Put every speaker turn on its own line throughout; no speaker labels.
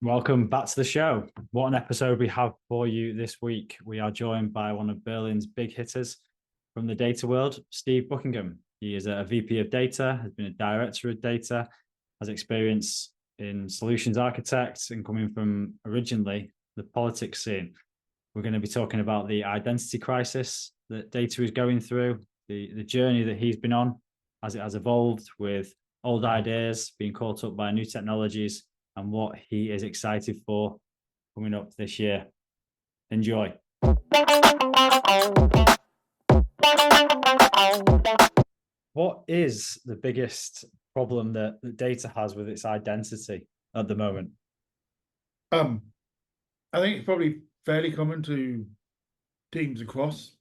Welcome back to the show. What an episode we have for you this week. We are joined by one of Berlin's big hitters from the data world, Steve Buckingham. He is a VP of data, has been a director of data, has experience in solutions architects and coming from originally the politics scene. We're going to be talking about the identity crisis that data is going through, the journey that he's been on as it has evolved with old ideas being caught up by new technologies and what he is excited for coming up this year. Enjoy. What is the biggest problem that data has with its identity at the moment?
I think it's probably fairly common to teams across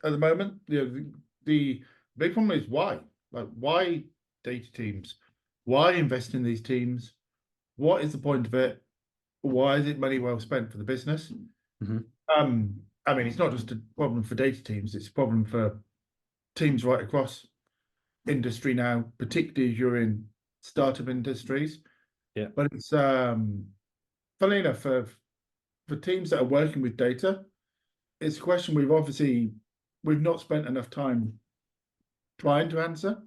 at the moment. The big problem is why? Like, why data teams? Why invest in these teams? What is the point of it? Why is it money well spent for the business?
Mm-hmm.
I mean, it's not just a problem for data teams, it's a problem for teams right across industry now, particularly if you're in startup industries.
Yeah.
But it's funny enough, for teams that are working with data, it's a question we've not spent enough time trying to answer.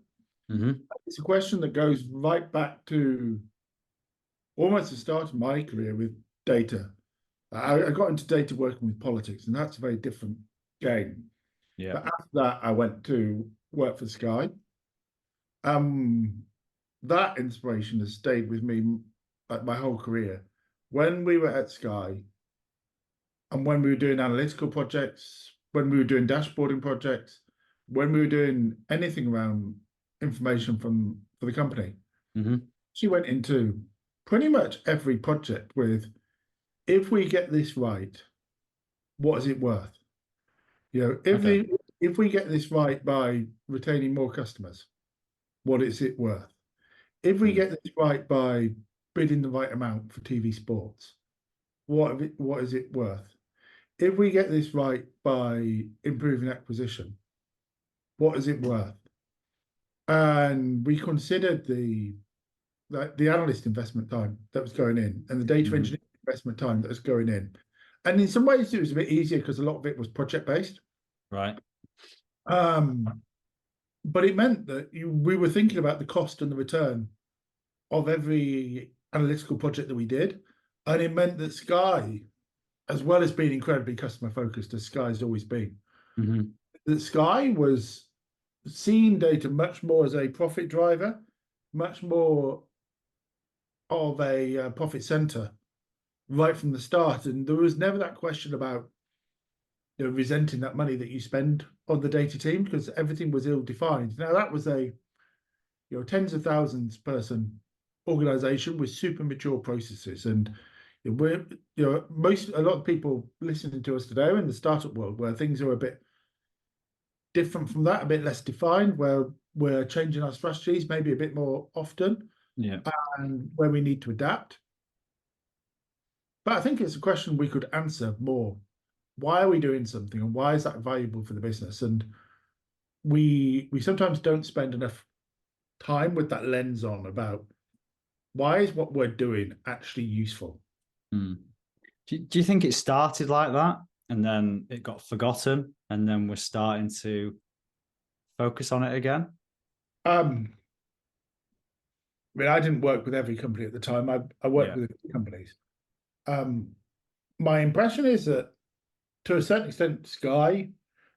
Mm-hmm.
It's a question that goes right back to almost the start of my career with data. I got into data working with politics, and that's a very different game.
Yeah.
But after that, I went to work for Sky. That inspiration has stayed with me like my whole career. When we were at Sky, and when we were doing analytical projects, when we were doing dashboarding projects, when we were doing anything around information for the company,
Mm-hmm.
she went into pretty much every project with, if we get this right, what is it worth? If we get this right by retaining more customers, what is it worth? If we get this right by bidding the right amount for TV sports, what is it worth? If we get this right by improving acquisition, what is it worth? And we considered the analyst investment time that was going in and the data engineering investment time that was going in. And in some ways, it was a bit easier because a lot of it was project based.
Right.
But it meant that we were thinking about the cost and the return of every analytical project that we did. And it meant that Sky, as well as being incredibly customer focused, as Sky's always been, that Sky was seeing data much more as a profit driver, much more of a profit center right from the start. And there was never that question about resenting that money that you spend on the data team, because everything was ill-defined. Now, that was a tens of thousands person organization with super mature processes, and we're a lot of people listening to us today are in the startup world where things are a bit different from that, a bit less defined, where we're changing our strategies maybe a bit more often, and where we need to adapt. But I think it's a question we could answer more. Why are we doing something, and why is that valuable for the business? And we sometimes don't spend enough time with that lens on about why is what we're doing actually useful.
Do you think it started like that and then it got forgotten and then we're starting to focus on it again?
I mean, I didn't work with every company at the time. I worked with companies. My impression is that, to a certain extent, Sky,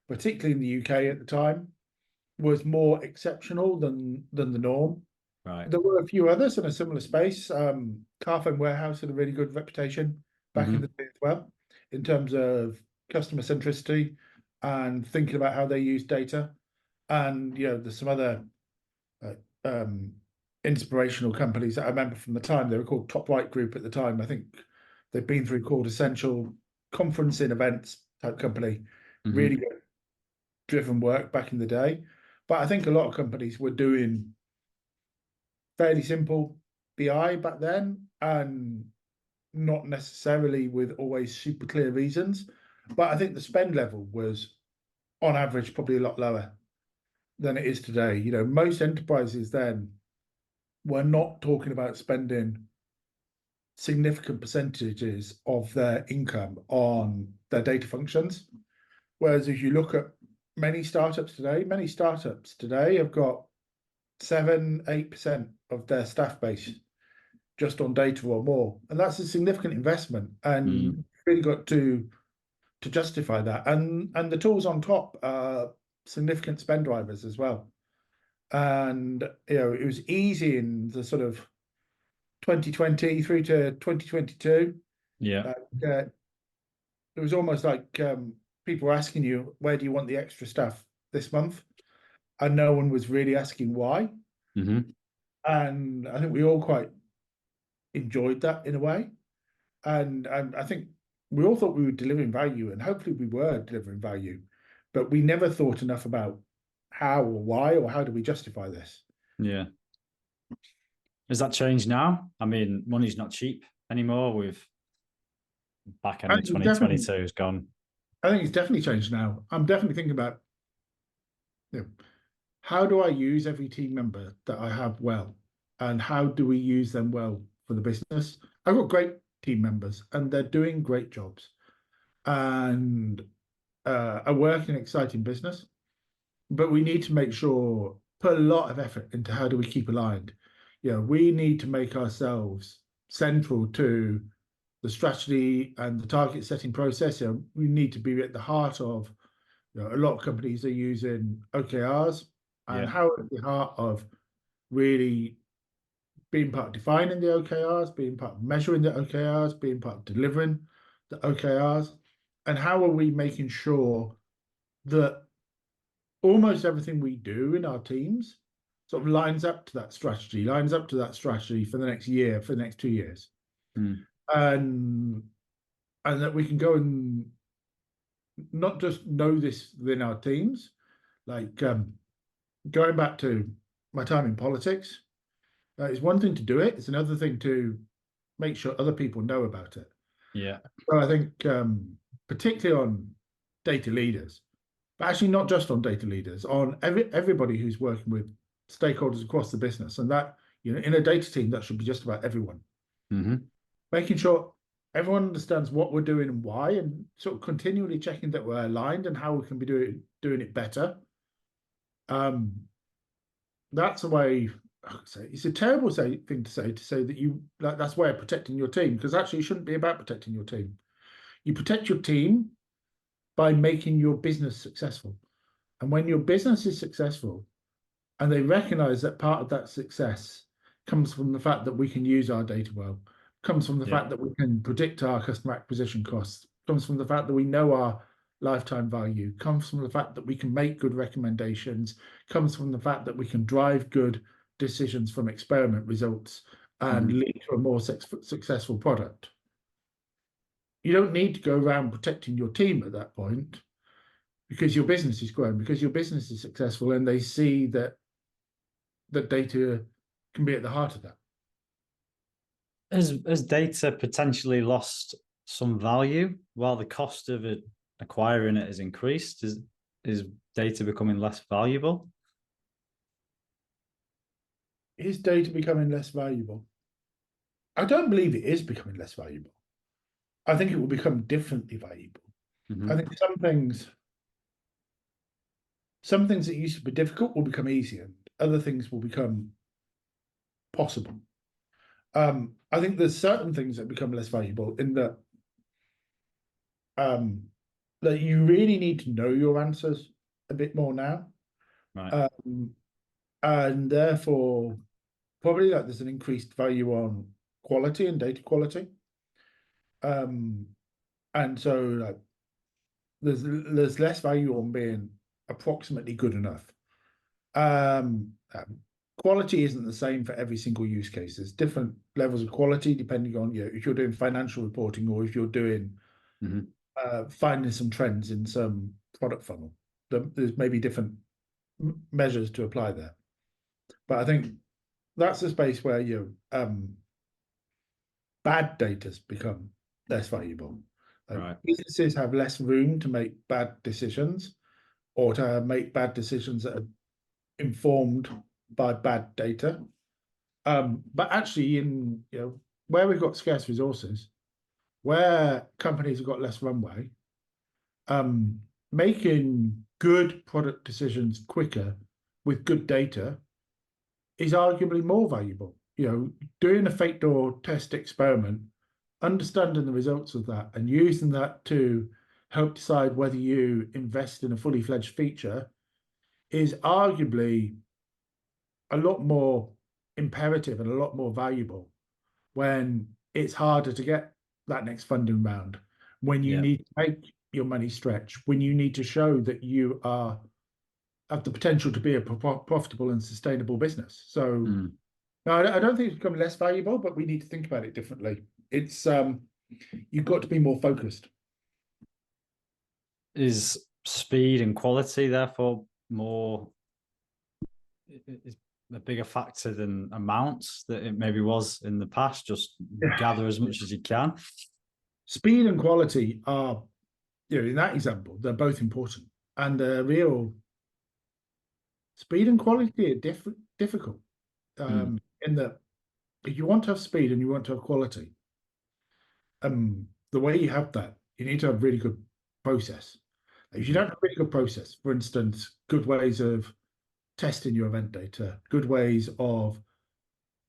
particularly in the UK at the time, was more exceptional than the norm.
Right.
There were a few others in a similar space. Carphone Warehouse had a really good reputation back in the day as well, in terms of customer centricity and thinking about how they use data. And there's some other inspirational companies that I remember from the time. They were called Top Right Group at the time. I think they've been through called Essential Conferencing Events type company. Really good driven work back in the day. But I think a lot of companies were doing fairly simple BI back then, and not necessarily with always super clear reasons. But I think the spend level was, on average, probably a lot lower than it is today. Most enterprises then were not talking about spending significant percentages of their income on their data functions. Whereas if you look at many startups today have got 7-8% of their staff base just on data or more. And that's a significant investment. And really got to justify that. And the tools on top are significant spend drivers as well. And it was easy in the sort of 2020 through to 2022.
Yeah.
It was almost like people were asking you, where do you want the extra staff this month? And no one was really asking why. And I think we all quite enjoyed that in a way. And I think we all thought we were delivering value, and hopefully we were delivering value, but we never thought enough about how or why or how do we justify this.
Yeah. Has that changed now? I mean, money's not cheap anymore. With back end of 2022 has gone.
I think it's definitely changed now. I'm definitely thinking about, how do I use every team member that I have well, and how do we use them well for the business? I've got great team members, and they're doing great jobs, and I work in an exciting business, but we need to make sure, put a lot of effort into how do we keep aligned. We need to make ourselves central to the strategy and the target setting process. We need to be at the heart of, a lot of companies are using OKRs, and how at the heart of really being part of defining the OKRs, being part of measuring the OKRs, being part of delivering the OKRs, and how are we making sure that almost everything we do in our teams sort of lines up to that strategy for the next year, for the next 2 years. And that we can go and not just know this within our teams, like going back to my time in politics, it's one thing to do it, it's another thing to make sure other people know about it. So I think particularly on data leaders, but actually not just on data leaders, on everybody who's working with stakeholders across the business, and that in a data team that should be just about everyone. Making sure everyone understands what we're doing and why, and sort of continually checking that we're aligned and how we can be doing it better. That's a way. It's a terrible thing to say that that's a way of protecting your team, because actually it shouldn't be about protecting your team. You protect your team by making your business successful. And when your business is successful and they recognize that part of that success comes from the fact that we can use our data well, comes from the fact that we can predict our customer acquisition costs, comes from the fact that we know our lifetime value, comes from the fact that we can make good recommendations, comes from the fact that we can drive good decisions from experiment results and lead to a more successful product. You don't need to go around protecting your team at that point, because your business is growing, because your business is successful, and they see that data can be at the heart of that.
Has data potentially lost some value while the cost of acquiring it has increased? Is data becoming less valuable?
Is data becoming less valuable? I don't believe it is becoming less valuable. I think it will become differently valuable. I think some things that used to be difficult will become easier. Other things will become possible. I think there's certain things that become less valuable in that you really need to know your answers a bit more now. And therefore, probably there's an increased value on quality and data quality. And so there's less value on being approximately good enough. Quality isn't the same for every single use case. There's different levels of quality depending on if you're doing financial reporting or if you're doing finding some trends in some product funnel. There's maybe different measures to apply there. But I think that's a space where bad data's become less valuable. Businesses have less room to make bad decisions, or to make bad decisions that are informed by bad data. But actually, in where we've got scarce resources, where companies have got less runway, making good product decisions quicker with good data is arguably more valuable. Doing a fake door test experiment, understanding the results of that and using that to help decide whether you invest in a fully fledged feature is arguably a lot more imperative and a lot more valuable when it's harder to get that next funding round, when you
Yeah.
need to make your money stretch, when you need to show that you have the potential to be a profitable and sustainable business. So no, I don't think it's become less valuable, but we need to think about it differently. It's you've got to be more focused.
Is speed and quality therefore more is a bigger factor than amounts that it maybe was in the past? Just gather as much as you can.
Speed and quality are, in that example, they're both important, and the real speed and quality are difficult. In that, if you want to have speed and you want to have quality, the way you have that, you need to have really good process. If you don't have really good process, for instance, good ways of testing your event data, good ways of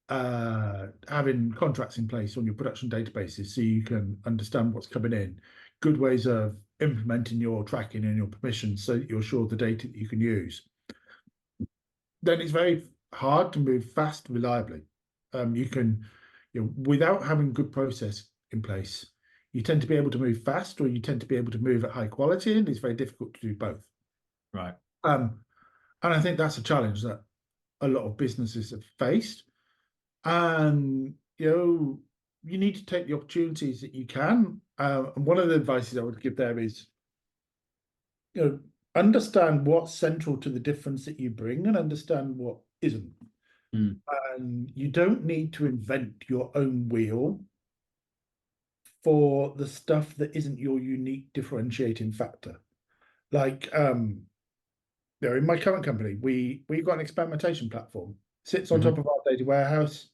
having contracts in place on your production databases so you can understand what's coming in, good ways of implementing your tracking and your permissions so that you're sure the data that you can use, then it's very hard to move fast reliably. You can, without having good process in place, you tend to be able to move fast, or you tend to be able to move at high quality, and it's very difficult to do both.
Right.
And I think that's a challenge that a lot of businesses have faced. And you need to take the opportunities that you can. And one of the advices I would give there is, understand what's central to the difference that you bring and understand what isn't. And you don't need to invent your own wheel for the stuff that isn't your unique differentiating factor. Like, in my current company, we've got an experimentation platform, sits on top of our data warehouse,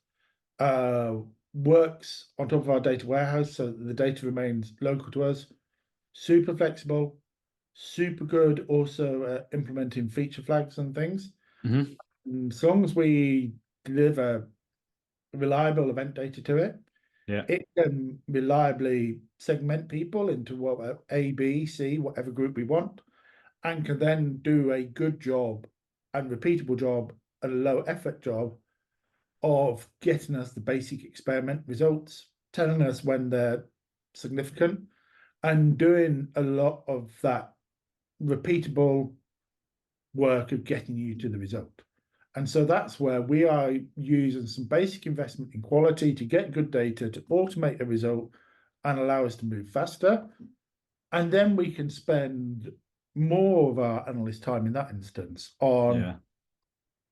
works on top of our data warehouse so that the data remains local to us, super flexible, super good also at implementing feature flags and things. And as long as we deliver reliable event data to it, it can reliably segment people into what A, B, C, whatever group we want, and can then do a good job and repeatable job and a low effort job of getting us the basic experiment results, telling us when they're significant, and doing a lot of that repeatable work of getting you to the result. And so that's where we are using some basic investment in quality to get good data, to automate a result and allow us to move faster. And then we can spend more of our analyst time in that instance on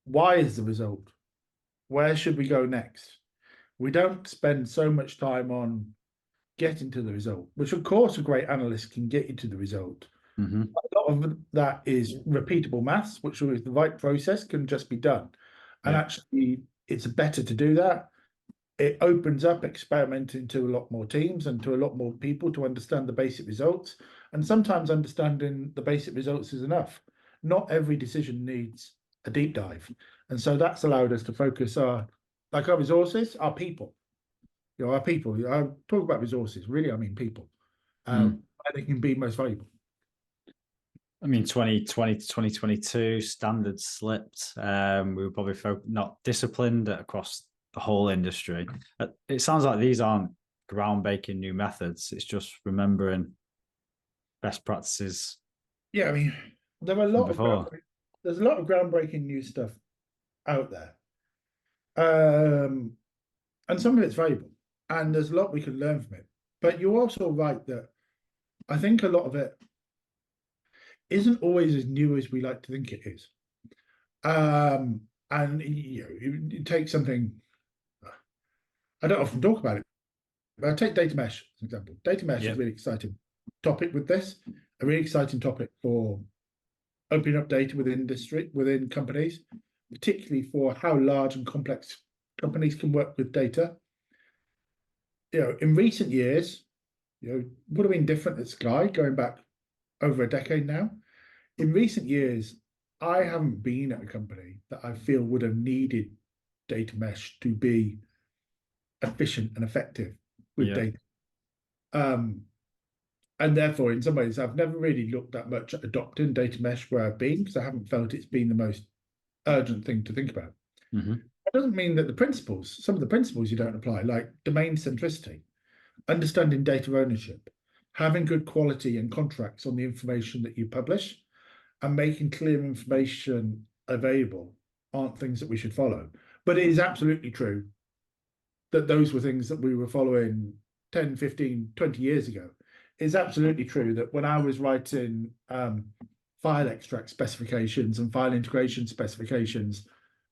why is the result? Where should we go next? We don't spend so much time on getting to the result, which of course a great analyst can get you to the result. A lot of that is repeatable maths, which with the right process can just be done. And actually, it's better to do that. It opens up experimenting to a lot more teams and to a lot more people to understand the basic results. And sometimes understanding the basic results is enough. Not every decision needs a deep dive. And so that's allowed us to focus our resources, our people. Our people. I talk about resources, really, I mean people. And they can be most valuable.
I mean, 2020 to 2022, standards slipped. We were probably not disciplined across the whole industry. It sounds like these aren't groundbreaking new methods. It's just remembering best practices.
Yeah, I mean, there are a lot of there's a lot of groundbreaking new stuff out there. And some of it's valuable, and there's a lot we can learn from it. But you're also right that I think a lot of it isn't always as new as we like to think it is. And you take something, I don't often talk about it, but I take data mesh as an example. Data mesh is a really exciting topic with this, a really exciting topic for opening up data within companies, particularly for how large and complex companies can work with data. in recent years, would have been different at Sky going back over a decade now. In recent years, I haven't been at a company that I feel would have needed data mesh to be efficient and effective with
Yeah.
data. And therefore, in some ways, I've never really looked that much at adopting data mesh where I've been, because I haven't felt it's been the most urgent thing to think about. That doesn't mean that some of the principles you don't apply, like domain centricity, understanding data ownership, having good quality and contracts on the information that you publish, and making clear information available aren't things that we should follow. But it is absolutely true that those were things that we were following 10, 15, 20 years ago. It's absolutely true that when I was writing file extract specifications and file integration specifications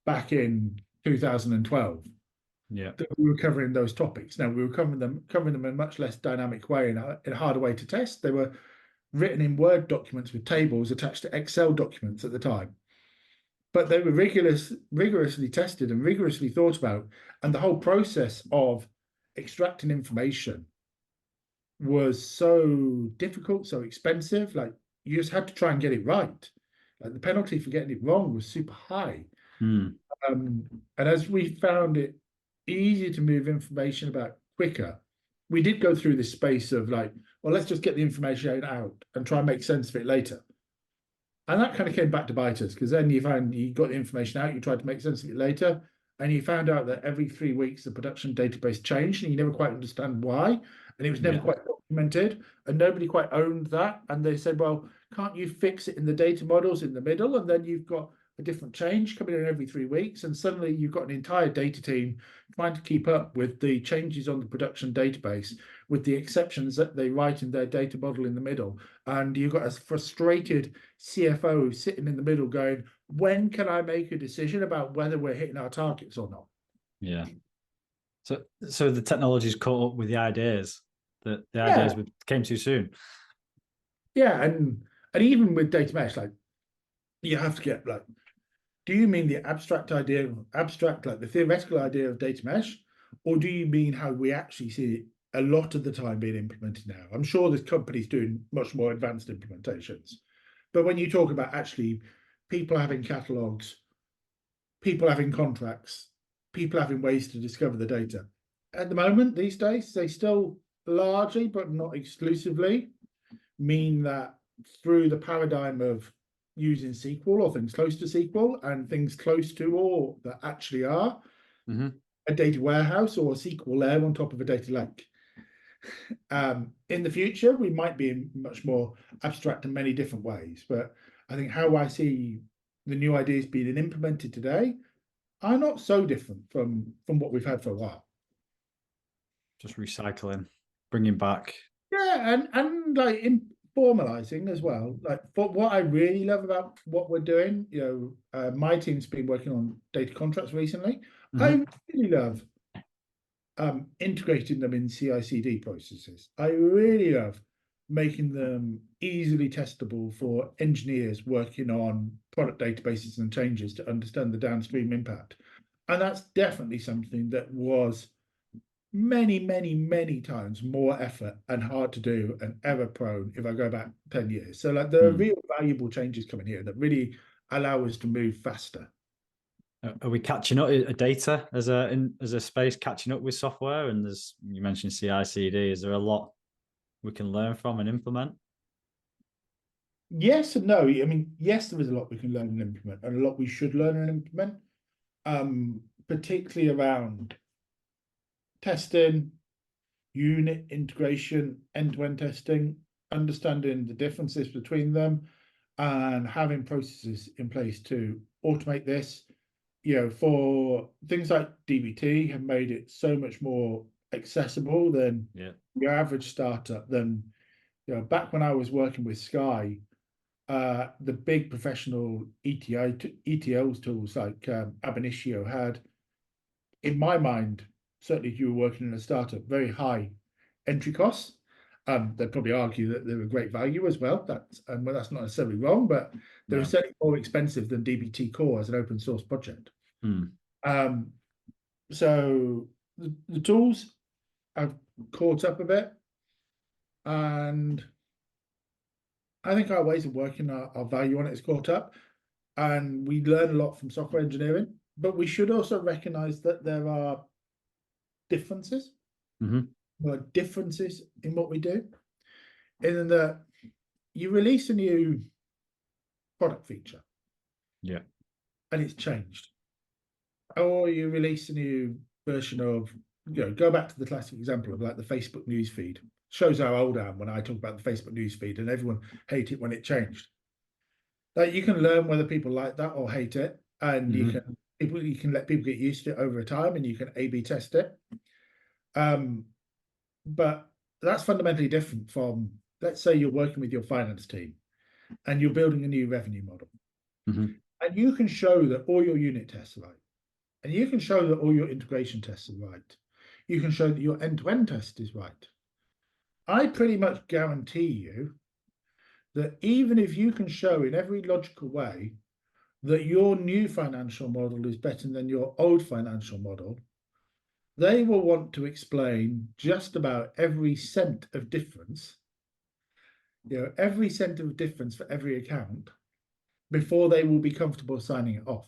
back in 2012, that we were covering those topics. Now, we were covering them in a much less dynamic way and in a harder way to test. They were written in Word documents with tables attached to Excel documents at the time. But they were rigorously tested and rigorously thought about. And the whole process of extracting information was so difficult, so expensive. Like, you just had to try and get it right. Like, the penalty for getting it wrong was super high. And as we found it easier to move information about quicker, we did go through this space of like, well, let's just get the information out and try and make sense of it later. And that kind of came back to bite us, because then you found you got the information out, you tried to make sense of it later, and you found out that every 3 weeks the production database changed, and you never quite understand why, and it was never quite documented, and nobody quite owned that. And they said, well, can't you fix it in the data models in the middle? And then you've got a different change coming in every 3 weeks, and suddenly you've got an entire data team trying to keep up with the changes on the production database, with the exceptions that they write in their data model in the middle. And you've got a frustrated CFO sitting in the middle going, when can I make a decision about whether we're hitting our targets or not?
Yeah. So the technology's caught up with the ideas. The ideas came too soon.
Yeah, and even with data mesh, like, you have to get like, do you mean the abstract idea, like the theoretical idea of data mesh, or do you mean how we actually see it a lot of the time being implemented now? I'm sure there's companies doing much more advanced implementations, but when you talk about actually people having catalogs, people having contracts, people having ways to discover the data, at the moment these days, they still largely, but not exclusively, mean that through the paradigm of using SQL or things close to SQL and things close to or that actually are a data warehouse or a SQL layer on top of a data lake. In the future, we might be much more abstract in many different ways, but I think how I see the new ideas being implemented today are not so different from what we've had for a while.
Just recycling, bringing back.
Yeah, and like formalizing as well. Like, what I really love about what we're doing, my team's been working on data contracts recently. I really love integrating them in CI/CD processes. I really love making them easily testable for engineers working on product databases and changes to understand the downstream impact. And that's definitely something that was many, many, many times more effort and hard to do and error prone if I go back 10 years. So like, there are real valuable changes coming here that really allow us to move faster.
Are we catching up? Data as a space catching up with software? And you mentioned CI/CD. Is there a lot we can learn from and implement?
Yes and no. I mean, yes, there is a lot we can learn and implement, and a lot we should learn and implement, particularly around testing, unit integration, end-to-end testing, understanding the differences between them, and having processes in place to automate this. For things like DBT have made it so much more accessible than your average startup. Than back when I was working with Sky, the big professional ETLs tools like Ab Initio had, in my mind, certainly if you were working in a startup, very high entry costs. They'd probably argue that they're a great value as well. That's not necessarily wrong, but they're certainly more expensive than DBT Core as an open source project. So the tools have caught up a bit, and I think our ways of working, our value on it is caught up, and we learn a lot from software engineering. But we should also recognize that there are differences.
Mm-hmm.
There are differences in what we do, in that you release a new product feature,
Yeah.
and it's changed, or you release a new version of, go back to the classic example of like the Facebook news feed. Shows how old I am when I talk about the Facebook news feed, and everyone hate it when it changed. Like, you can learn whether people like that or hate it, and
Mm-hmm.
you can let people get used to it over time, and you can A/B test it. But that's fundamentally different from, let's say you're working with your finance team and you're building a new revenue model,
Mm-hmm.
and you can show that all your unit tests are right, and you can show that all your integration tests are right. You can show that your end-to-end test is right. I pretty much guarantee you that even if you can show in every logical way that your new financial model is better than your old financial model, they will want to explain just about every cent of difference, every cent of difference for every account, before they will be comfortable signing it off.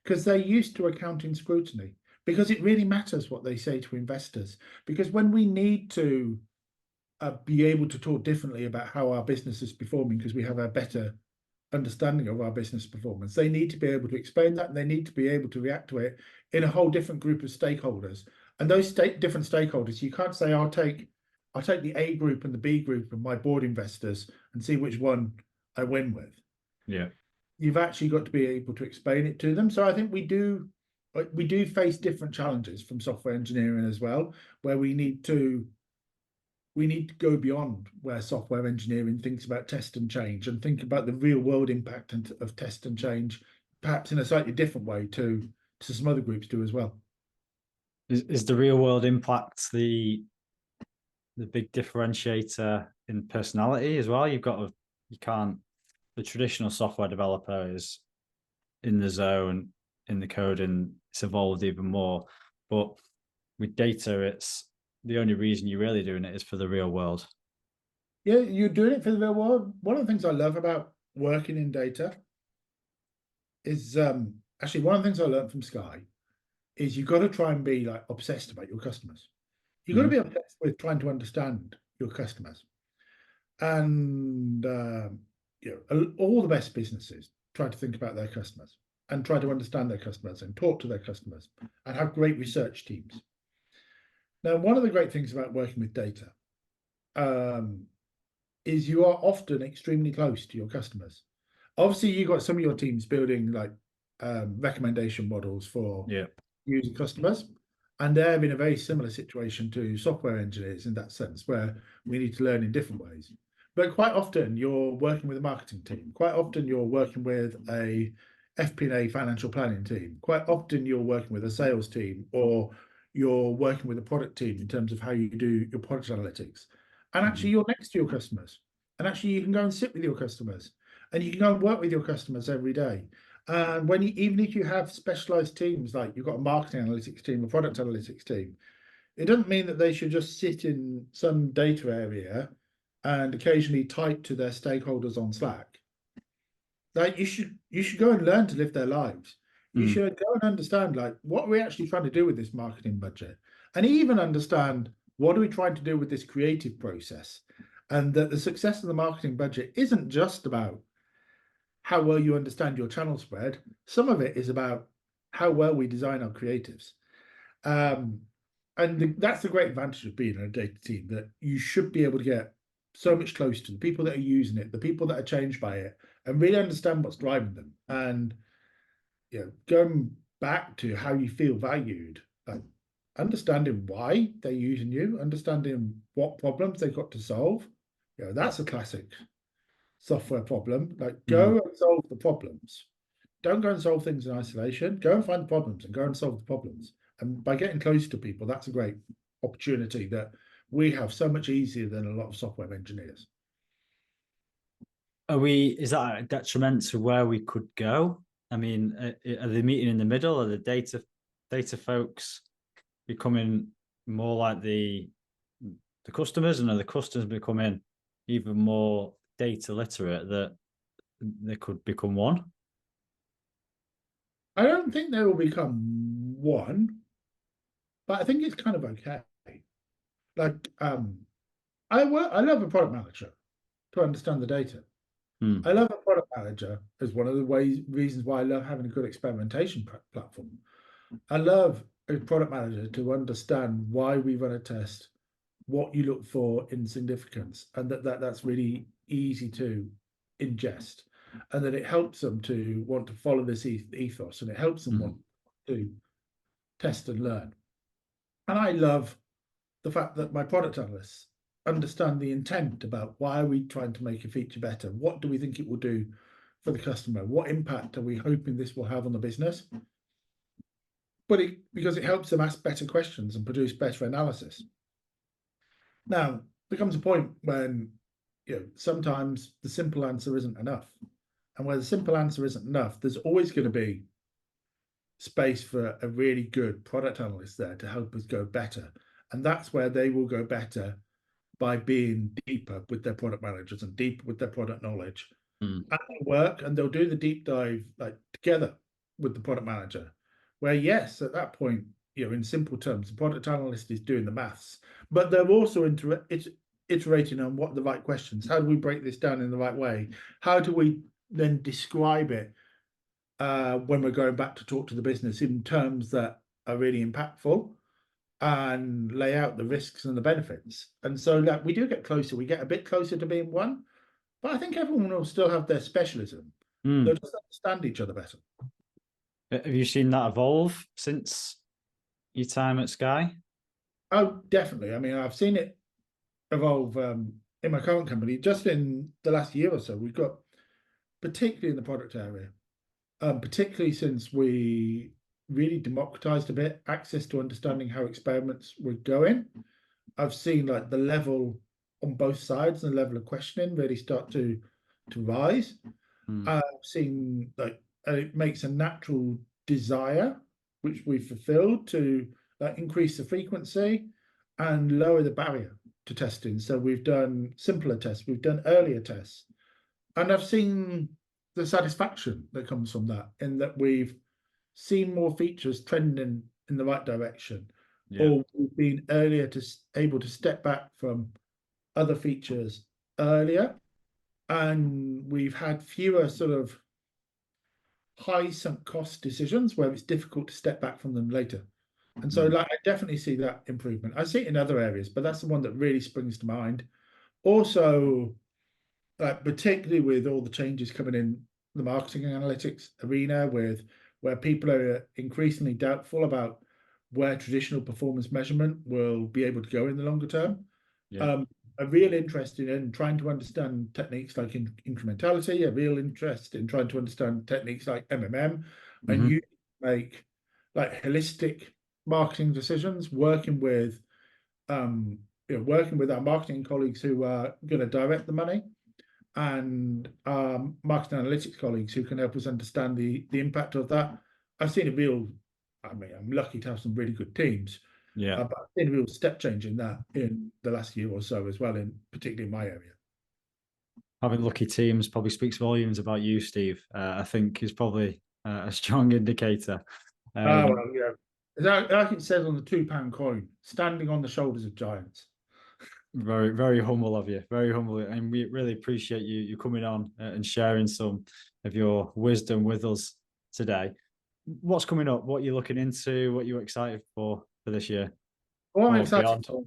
Because they're used to accounting scrutiny, because it really matters what they say to investors. Because when we need to be able to talk differently about how our business is performing, because we have a better understanding of our business performance, they need to be able to explain that, and they need to be able to react to it in a whole different group of stakeholders. And those different stakeholders, you can't say, I'll take the A group and the B group and my board investors and see which one I win with.
Yeah.
You've actually got to be able to explain it to them. So I think we do face different challenges from software engineering as well, where we need to go beyond where software engineering thinks about test and change, and think about the real world impact of test and change, perhaps in a slightly different way to some other groups do as well.
Is the real world impact the big differentiator in personality as well? You can't, the traditional software developer is in the zone, in the code, and it's evolved even more. But with data, it's the only reason you're really doing it is for the real world.
Yeah, you're doing it for the real world. One of the things I love about working in data is actually one of the things I learned from Sky is you've got to try and be like obsessed about your customers. You've got to be obsessed with trying to understand your customers. And all the best businesses try to think about their customers and try to understand their customers and talk to their customers and have great research teams. Now, one of the great things about working with data is you are often extremely close to your customers. Obviously, you've got some of your teams building like recommendation models for user customers, and they're in a very similar situation to software engineers in that sense, where we need to learn in different ways. But quite often you're working with a marketing team. Quite often you're working with a FP&A financial planning team. Quite often you're working with a sales team, or you're working with a product team in terms of how you do your product analytics. And actually you're next to your customers. And actually you can go and sit with your customers, and you can go and work with your customers every day. And even if you have specialized teams, like you've got a marketing analytics team, a product analytics team, it doesn't mean that they should just sit in some data area and occasionally type to their stakeholders on Slack. Like, you should go and learn to live their lives. You should go and understand, like, what are we actually trying to do with this marketing budget, and even understand what are we trying to do with this creative process, and that the success of the marketing budget isn't just about how well you understand your channel spread. Some of it is about how well we design our creatives. And that's the great advantage of being in a data team, that you should be able to get so much closer to the people that are using it, the people that are changed by it, and really understand what's driving them. And going back to how you feel valued, understanding why they're using you, understanding what problems they've got to solve. That's a classic software problem. Like, go and solve the problems. Don't go and solve things in isolation. Go and find the problems and go and solve the problems. And by getting close to people, that's a great opportunity that we have so much easier than a lot of software engineers.
Is that a detriment to where we could go? I mean, are they meeting in the middle? Are the data folks becoming more like the customers, and are the customers becoming even more data literate that they could become one?
I don't think they will become one, but I think it's kind of okay. Like, I love a product manager to understand the data.
Hmm.
I love a product manager as one of the reasons why I love having a good experimentation platform. I love a product manager to understand why we run a test, what you look for in significance, and that's really easy to ingest, and that it helps them to want to follow this ethos, and it helps them want to test and learn. And I love the fact that my product analysts understand the intent about why are we trying to make a feature better? What do we think it will do for the customer? What impact are we hoping this will have on the business? But because it helps them ask better questions and produce better analysis. Now, there comes a point when sometimes the simple answer isn't enough. And where the simple answer isn't enough, there's always going to be space for a really good product analyst there to help us go better. And that's where they will go better, by being deeper with their product managers and deeper with their product knowledge. And they'll work and they'll do the deep dive like together with the product manager. Where yes, at that point, in simple terms, the product analyst is doing the maths, but they're also iterating on what the right questions. How do we break this down in the right way? How do we then describe it when we're going back to talk to the business in terms that are really impactful, and lay out the risks and the benefits? And so like we do get closer, we get a bit closer to being one, but I think everyone will still have their specialism. They'll just understand each other better.
Have you seen that evolve since your time at Sky?
Oh, definitely. I mean, I've seen it evolve in my current company. Just in the last year or so, we've got, particularly in the product area, particularly since we really democratized a bit access to understanding how experiments were going. I've seen like the level on both sides and the level of questioning really start to rise. I've seen like it makes a natural desire, which we've fulfilled, to increase the frequency and lower the barrier to testing. So we've done simpler tests, we've done earlier tests, and I've seen the satisfaction that comes from that, in that we've seen more features trending in the right direction, or we've been able to step back from other features earlier, and we've had fewer sort of high sunk cost decisions where it's difficult to step back from them later. And so I definitely see that improvement. I see it in other areas, but that's the one that really springs to mind. Also, particularly with all the changes coming in the marketing analytics arena, where people are increasingly doubtful about where traditional performance measurement will be able to go in the longer term. A real interest in trying to understand techniques like incrementality, a real interest in trying to understand techniques like MMM, and you make holistic marketing decisions, working with working with our marketing colleagues who are going to direct the money, and marketing analytics colleagues who can help us understand the impact of that. I've seen a real, I mean, I'm lucky to have some really good teams. But I've seen a real step change in that in the last year or so as well, particularly in my area.
Having lucky teams probably speaks volumes about you, Steve. I think is probably a strong indicator.
Well, like it says on the £2 coin, standing on the shoulders of giants.
Very, very humble of you. Very humble, and we really appreciate you coming on and sharing some of your wisdom with us today. What's coming up? What are you looking into? What are you excited for this year?
Well, I'm
or
excited
beyond?
for.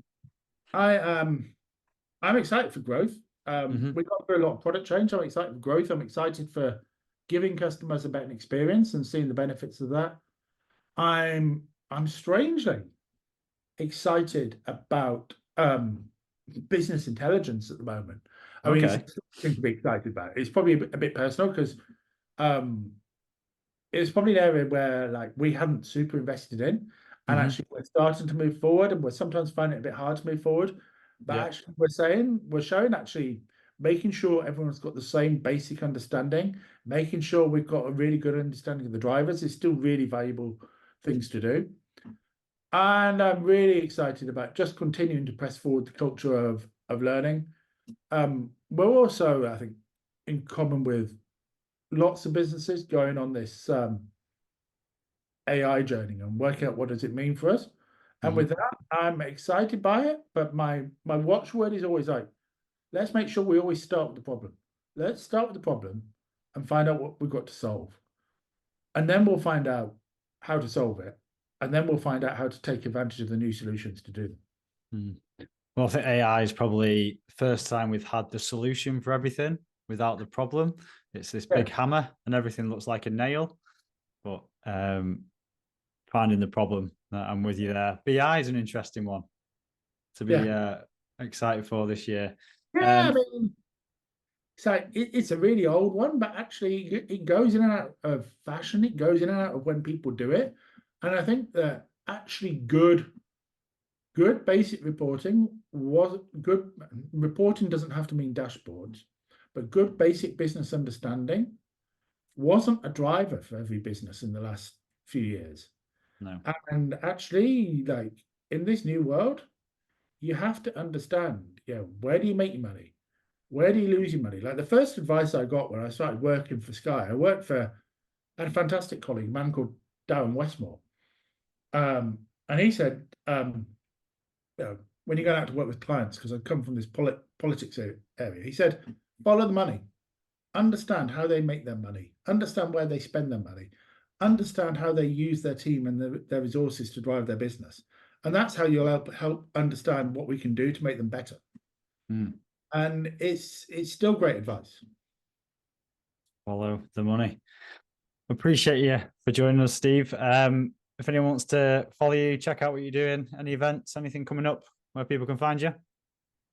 I'm excited for growth. We've gone through a lot of product change. I'm excited for growth. I'm excited for giving customers a better experience and seeing the benefits of that. I'm strangely excited about business intelligence at the moment. I mean, it's a thing to be excited about. It's probably a bit personal because it's probably an area where we haven't super invested in, and actually we're starting to move forward, and we're sometimes finding it a bit hard to move forward. But actually we're showing actually making sure everyone's got the same basic understanding, making sure we've got a really good understanding of the drivers is still really valuable things to do. And I'm really excited about just continuing to press forward the culture of learning. We're also, I think, in common with lots of businesses going on this AI journey and working out what does it mean for us. And with that, I'm excited by it. But my watchword is always like, let's make sure we always start with the problem. Let's start with the problem and find out what we've got to solve. And then we'll find out how to solve it. And then we'll find out how to take advantage of the new solutions to do them.
Well, I think AI is probably the first time we've had the solution for everything without the problem. It's this big hammer and everything looks like a nail. But finding the problem, I'm with you there. BI is an interesting one to be excited for this year.
Yeah, I mean, so it's a really old one, but actually it goes in and out of fashion. It goes in and out of when people do it. And I think that actually good basic reporting was good. Reporting doesn't have to mean dashboards, but good basic business understanding wasn't a driver for every business in the last few years.
No.
And actually, like in this new world, you have to understand, where do you make your money? Where do you lose your money? Like the first advice I got when I started working for Sky, I had a fantastic colleague, a man called Darren Westmore. And he said, when you're going out to work with clients, because I come from this politics area, he said, follow the money, understand how they make their money, understand where they spend their money, understand how they use their team and their resources to drive their business. And that's how you'll help understand what we can do to make them better. And it's still great advice.
Follow the money. Appreciate you for joining us, Steve. If anyone wants to follow you, check out what you're doing, any events, anything coming up where people can find you?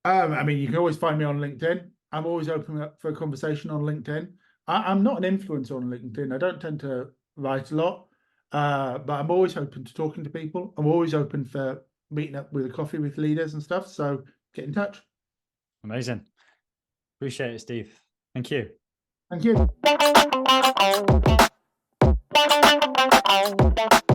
I mean, you can always find me on LinkedIn. I'm always open up for a conversation on LinkedIn. I'm not an influencer on LinkedIn. I don't tend to write a lot, but I'm always open to talking to people. I'm always open for meeting up with a coffee with leaders and stuff. So get in touch.
Amazing. Appreciate it, Steve. Thank you.
Thank you.